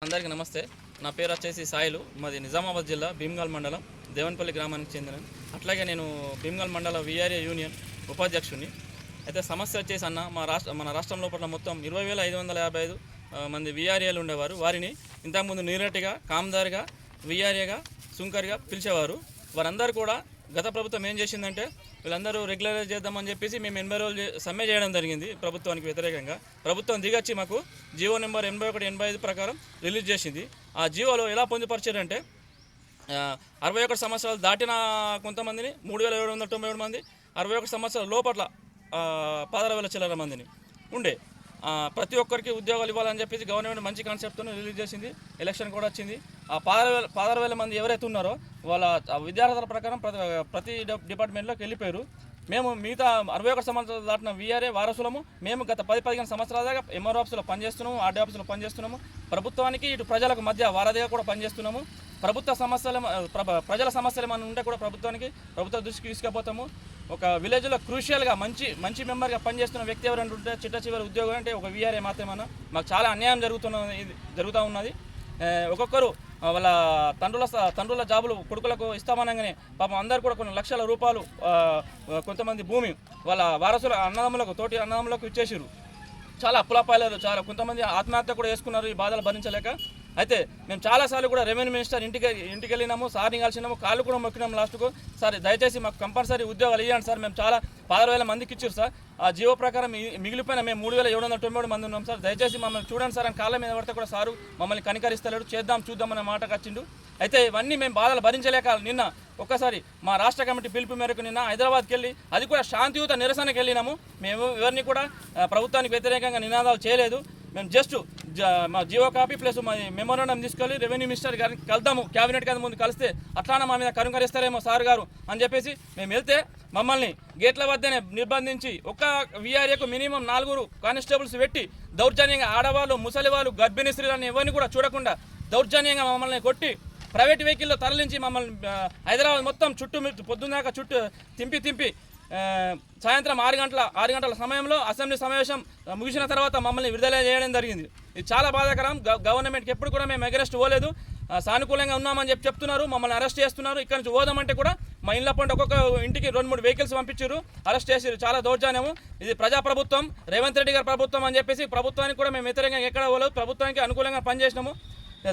అందరికీ నమస్తే. నా పేరు వచ్చేసి సాయిలు. మాది నిజామాబాద్ జిల్లా భీమ్గల్ మండలం దేవన్పల్లి గ్రామానికి చెందిన. అట్లాగే నేను భీమ్గల్ మండల విఆర్ఏ యూనియన్ ఉపాధ్యక్షుడిని. అయితే సమస్య వచ్చేసి అన్న మన రాష్ట్రం లోపల మొత్తం 20,555 మంది విఆర్ఏలు ఉండేవారు. వారిని ఇంతకుముందు నీరటిగా, కామ్దారిగా, విఆర్ఏగా, సుంకర్గా పిలిచేవారు. వారందరూ కూడా గత ప్రభుత్వం ఏం చేసిందంటే వీళ్ళందరూ రెగ్యులరైజ్ చేద్దామని చెప్పేసి మేము 80 రోజులు సమ్మె చేయడం జరిగింది. ప్రభుత్వానికి వ్యతిరేకంగా ప్రభుత్వం దిగొచ్చి మాకు జీవో నెంబర్ 8185 ప్రకారం రిలీజ్ చేసింది. ఆ జీవోలో ఎలా పొందుపరిచారంటే 61 సంవత్సరాలు దాటిన కొంతమందిని 3,797 మంది, 61 సంవత్సరాల లోపల 16,000 చిల్లర మందిని ఉండే ప్రతి ఒక్కరికి ఉద్యోగాలు ఇవ్వాలని చెప్పేసి గవర్నమెంట్ మంచి కాన్సెప్ట్తో రిలీజ్ చేసింది. ఎలక్షన్ కూడా వచ్చింది. ఆ 16,000 మంది ఎవరైతే ఉన్నారో వాళ్ళ విద్యార్హతల ప్రకారం ప్రతి డిపార్ట్మెంట్లోకి వెళ్ళిపోయారు. మేము మిగతా 61 సంవత్సరాలు దాటిన విఆర్ఏ వారసులము. మేము గత 10-15 సంవత్సరాల దాకా ఎంఆర్ ఆఫీసులో పనిచేస్తున్నాము, ఆర్డీ ఆఫీసులో పనిచేస్తున్నాము. ప్రభుత్వానికి ఇటు ప్రజలకు మధ్య వారధిగా కూడా పనిచేస్తున్నాము. ప్రభుత్వ సమస్యలు ప్రజల సమస్యలు ఏమైనా ఉంటే కూడా ప్రభుత్వ దృష్టికి తీసుకుపోతాము. ఒక విలేజ్లో క్రూషియల్గా మంచి మెంబర్గా పనిచేస్తున్న వ్యక్తి ఎవరైనా ఉంటే చిట్ట చివరి ఉద్యోగం అంటే ఒక విఆర్ఏ మాత్రమేనా. మాకు చాలా అన్యాయం జరుగుతూ ఉన్నది. ఒక్కొక్కరు వాళ్ళ తండ్రుల జాబులు కొడుకులకు ఇస్తామనగానే పాపం అందరు కూడా కొన్ని లక్షల రూపాయలు కొంతమంది భూమి వాళ్ళ వారసుల తోటి అన్నదమ్ములకు ఇచ్చేసారు. చాలా అప్పులపాయలు, చాలా కొంతమంది ఆత్మహత్య కూడా చేసుకున్నారు ఈ బాధలు భరించలేక. అయితే మేము చాలాసార్లు కూడా రెవెన్యూ మినిస్టర్ ఇంటికి వెళ్ళినాము, సార్ని కలిసినాము, కాళ్ళు కూడా మొక్కినాము. లాస్ట్కు సార్ దయచేసి మాకు కంపల్సరీ ఉద్యోగాలు ఇవ్వండి సార్, మేము చాలా 16,000 మందికి ఇచ్చారు సార్. ఆ జీవో ప్రకారం మిగిలిపోయిన మేము 3,797 మంది ఉన్నాం సార్, దయచేసి మమ్మల్ని చూడండి సార్ అని కాళ్ళ మీద పడితే కూడా సారు మమ్మల్ని కనికరిస్తలేడు. చూద్దామనే మాటకు వచ్చిండు. అయితే ఇవన్నీ మేము బాధలు భరించలేక నిన్న ఒక్కసారి మా రాష్ట్ర కమిటీ పిలుపు మేరకు నిన్న హైదరాబాద్కి వెళ్ళి అది కూడా శాంతియుత నిరసనకి వెళ్ళినాము. మేము ఎవరిని కూడా ప్రభుత్వానికి వ్యతిరేకంగా నినాదాలు చేయలేదు. మేము జస్ట్ మా జీవో కాపీ ప్లస్ మా మెమోరాండం తీసుకెళ్ళి రెవెన్యూ మినిస్టర్ గారికి కలుద్దాము, క్యాబినెట్ గారి ముందు కలిస్తే అట్లానే మా మీద కనుకరిస్తారేమో సార్ గారు అని చెప్పేసి మేము వెళ్తే మమ్మల్ని గేట్ల వద్దనే నిర్బంధించి ఒక్క విఆర్ఏకు మినిమం 4 కానిస్టేబుల్స్ పెట్టి దౌర్జన్యంగా ఆడవాళ్ళు, ముసలి వాళ్ళు, గర్భిణీ స్త్రీలను ఎవరిని కూడా చూడకుండా దౌర్జన్యంగా మమ్మల్ని కొట్టి ప్రైవేట్ వెహికల్లో తరలించి మమ్మల్ని హైదరాబాద్ మొత్తం పొద్దున్నాక తింపి సాయంత్రం 6 గంటల సమయంలో అసెంబ్లీ సమావేశం ముగిసిన తర్వాత మమ్మల్ని విడుదల చేయడం జరిగింది. ఇది చాలా బాధాకరం. గవర్నమెంట్కి ఎప్పుడు కూడా మేము అగరెస్ట్ పోలేదు, సానుకూలంగా ఉన్నామని చెప్తున్నారు. మమ్మల్ని అరెస్ట్ చేస్తున్నారు. ఇక్కడ నుంచి పోదామంటే కూడా మా ఇళ్ళ పంట ఒక్కొక్క ఇంటికి 2-3 వెహికల్స్ పంపించారు, అరెస్ట్ చేసారు. చాలా దౌర్జన్యము. ఇది ప్రజాప్రభుత్వం, రేవంత్ రెడ్డి గారి ప్రభుత్వం అని చెప్పేసి ప్రభుత్వానికి కూడా మేము వ్యతిరేకంగా ఎక్కడ పోలేదు, ప్రభుత్వానికి అనుకూలంగా పనిచేసినాము.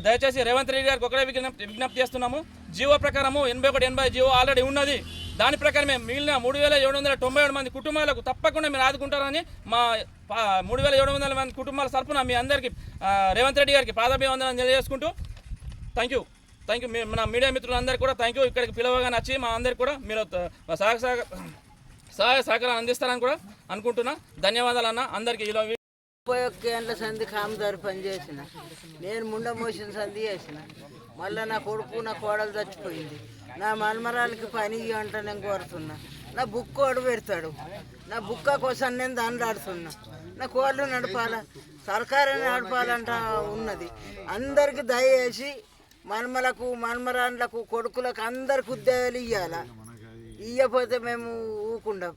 దయచేసి రేవంత్ రెడ్డి గారికి ఒకటే విజ్ఞప్తి చేస్తున్నాము. జీవో ప్రకారము 81-80 జీవో ఆల్రెడీ ఉన్నది. దాని ప్రకారమే మిగిలిన 3,797 మంది కుటుంబాలకు తప్పకుండా మీరు ఆదుకుంటారని మా 3,700 మంది కుటుంబాల తరఫున మీ అందరికీ రేవంత్ రెడ్డి గారికి పాదాభివందనం తెలియజేసుకుంటూ థ్యాంక్ యూ. మన మీడియా మిత్రులందరికీ కూడా థ్యాంక్ యూ. ఇక్కడికి పిలవగానే వచ్చి మా అందరికీ కూడా మీరు సహాయ సహకారం అందిస్తారని కూడా అనుకుంటున్నా. ధన్యవాదాలు అన్న అందరికీ. 31 ఏళ్ళ సంధి కామదారి పని చేసిన నేను ముండ మోసిన సంధి చేసిన. మళ్ళీ నా కొడుకు నా కోడలు చచ్చిపోయింది. నా మన్మరాలకి పని అంటే నేను కోరుతున్నా. నా బుక్ వాడు పెడతాడు, నా బుక్క కోసం నేను దండాడుతున్నా. నా కోళ్ళు నడపాలా, సర్కారు నడపాలంట ఉన్నది. అందరికి దయచేసి మన్మలకు, మన్మరాన్లకు, కొడుకులకు అందరికి ఉద్యోగాలు ఇవ్వాలా. ఇవ్వకపోతే మేము ఊకుండాం.